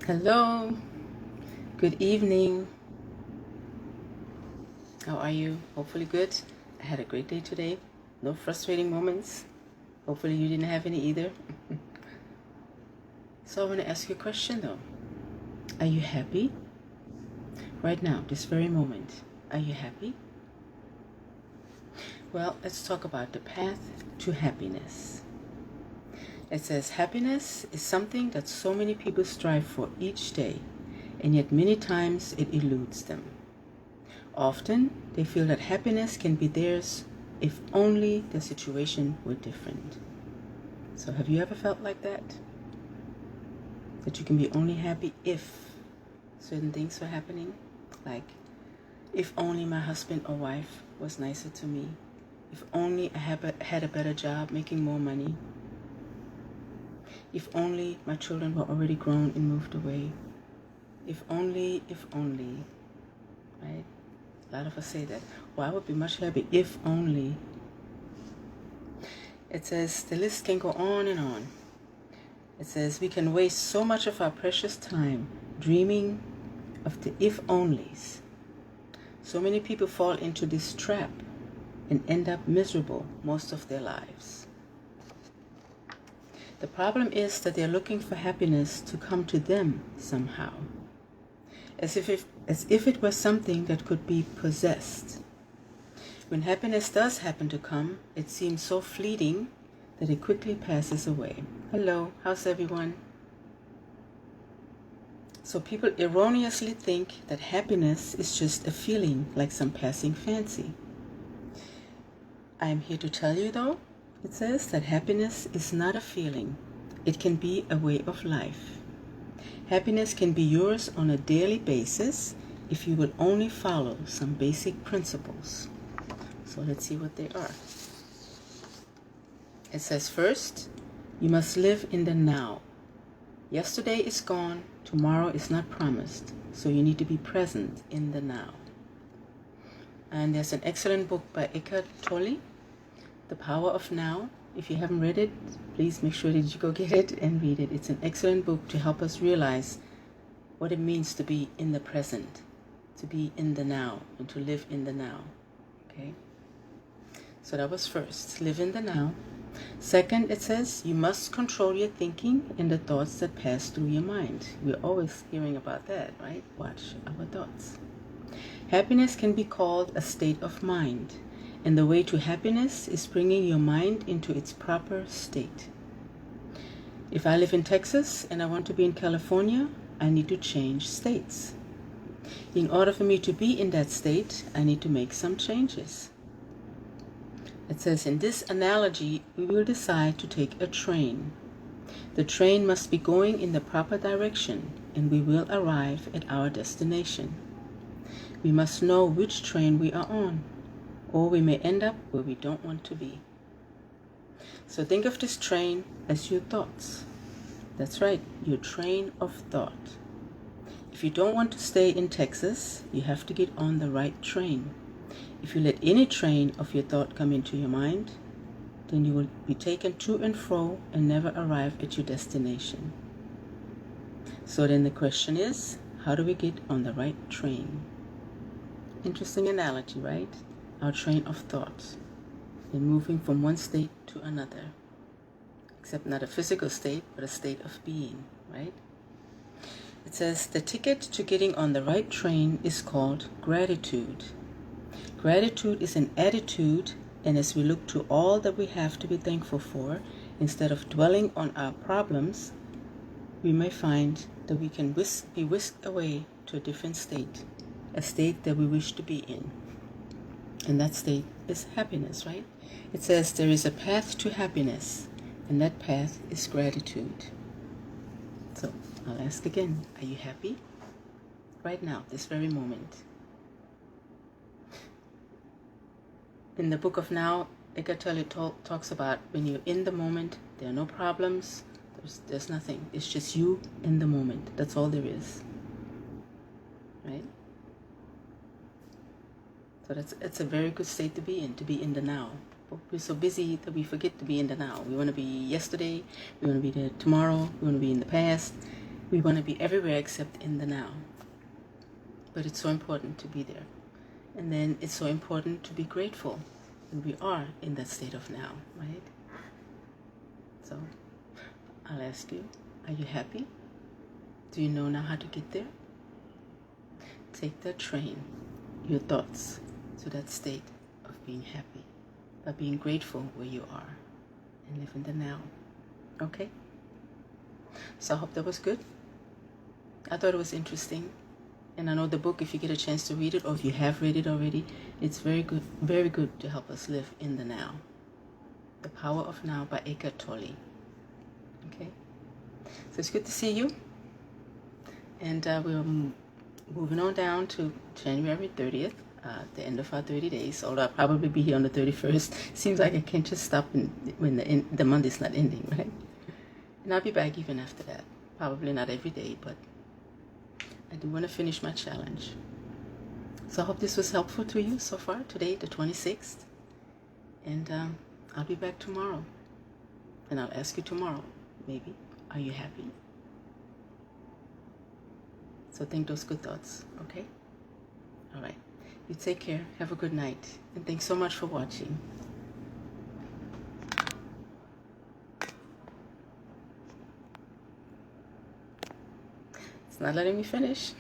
Hello, good evening. How are you? Hopefully good. I had a great day today. No frustrating moments. Hopefully you didn't have any either. So I want to ask you a question though. Are you happy? Right now, this very moment. Are you happy? Well, let's talk about the path to happiness. It says happiness is something that so many people strive for each day, and yet many times it eludes them. Often, they feel that happiness can be theirs if only the situation were different. So have you ever felt like that? That you can be only happy if certain things were happening? Like, if only my husband or wife was nicer to me. If only I had a better job making more money. If only my children were already grown and moved away. If only, right? A lot of us say that. Well, I would be much happier if only. It says the list can go on and on. It says we can waste so much of our precious time dreaming of the if-onlys. So many people fall into this trap and end up miserable most of their lives. The problem is that they're looking for happiness to come to them somehow, as if it was something that could be possessed. When happiness does happen to come, it seems so fleeting that it quickly passes away. Hello, how's everyone? So people erroneously think that happiness is just a feeling, like some passing fancy. I am here to tell you though, it says that happiness is not a feeling. It can be a way of life. Happiness can be yours on a daily basis if you will only follow some basic principles. So let's see what they are. It says first, you must live in the now. Yesterday is gone, tomorrow is not promised, so you need to be present in the now. And there's an excellent book by Eckhart Tolle, The Power of Now. If you haven't read it, please make sure that you go get it and read it. It's an excellent book to help us realize what it means to be in the present, to be in the now, and to live in the now. Okay? So that was first, live in the now. Second, it says you must control your thinking and the thoughts that pass through your mind. We're always hearing about that, right? Watch our thoughts. Happiness can be called a state of mind, and the way to happiness is bringing your mind into its proper state. If I live in Texas and I want to be in California, I need to change states. In order for me to be in that state, I need to make some changes. It says in this analogy, we will decide to take a train. The train must be going in the proper direction, and we will arrive at our destination. We must know which train we are on, or we may end up where we don't want to be. So think of this train as your thoughts. That's right, your train of thought. If you don't want to stay in Texas, you have to get on the right train. If you let any train of your thought come into your mind, then you will be taken to and fro and never arrive at your destination. So then the question is, how do we get on the right train? Interesting analogy, right? Our train of thought, and moving from one state to another. Except not a physical state, but a state of being, right? It says the ticket to getting on the right train is called gratitude. Gratitude is an attitude, and as we look to all that we have to be thankful for, instead of dwelling on our problems, we may find that we can be whisked away to a different state, a state that we wish to be in. And that state is happiness, right? It says there is a path to happiness, and that path is gratitude. So I'll ask again, are you happy? Right now, this very moment. In the book of Now, Eckhart Tolle talks about when you're in the moment, there are no problems, there's nothing. It's just you in the moment. That's all there is. Right? So it's a very good state to be in the now. But we're so busy that we forget to be in the now. We want to be yesterday, we want to be there tomorrow, we want to be in the past, We want to be everywhere except in the now. But it's so important to be there. And then it's so important to be grateful when we are in that state of now, right? So I'll ask you, are you happy? Do you know now how to get there? Take that train, your thoughts, to that state of being happy, by being grateful where you are, and live in the now. Okay? So I hope that was good. I thought it was interesting. And I know the book, if you get a chance to read it, or if you have read it already, it's very good to help us live in the now. The Power of Now by Eckhart Tolle. Okay? So it's good to see you. And we're moving on down to January 30th, the end of our 30 days, although I'll probably be here on the 31st. Seems like I can't just stop when the month is not ending, right? And I'll be back even after that. Probably not every day, but I do want to finish my challenge. So I hope this was helpful to you so far, today, the 26th. And I'll be back tomorrow. And I'll ask you tomorrow, maybe, are you happy? So think those good thoughts, okay? All right. You take care. Have a good night. And thanks so much for watching. It's not letting me finish.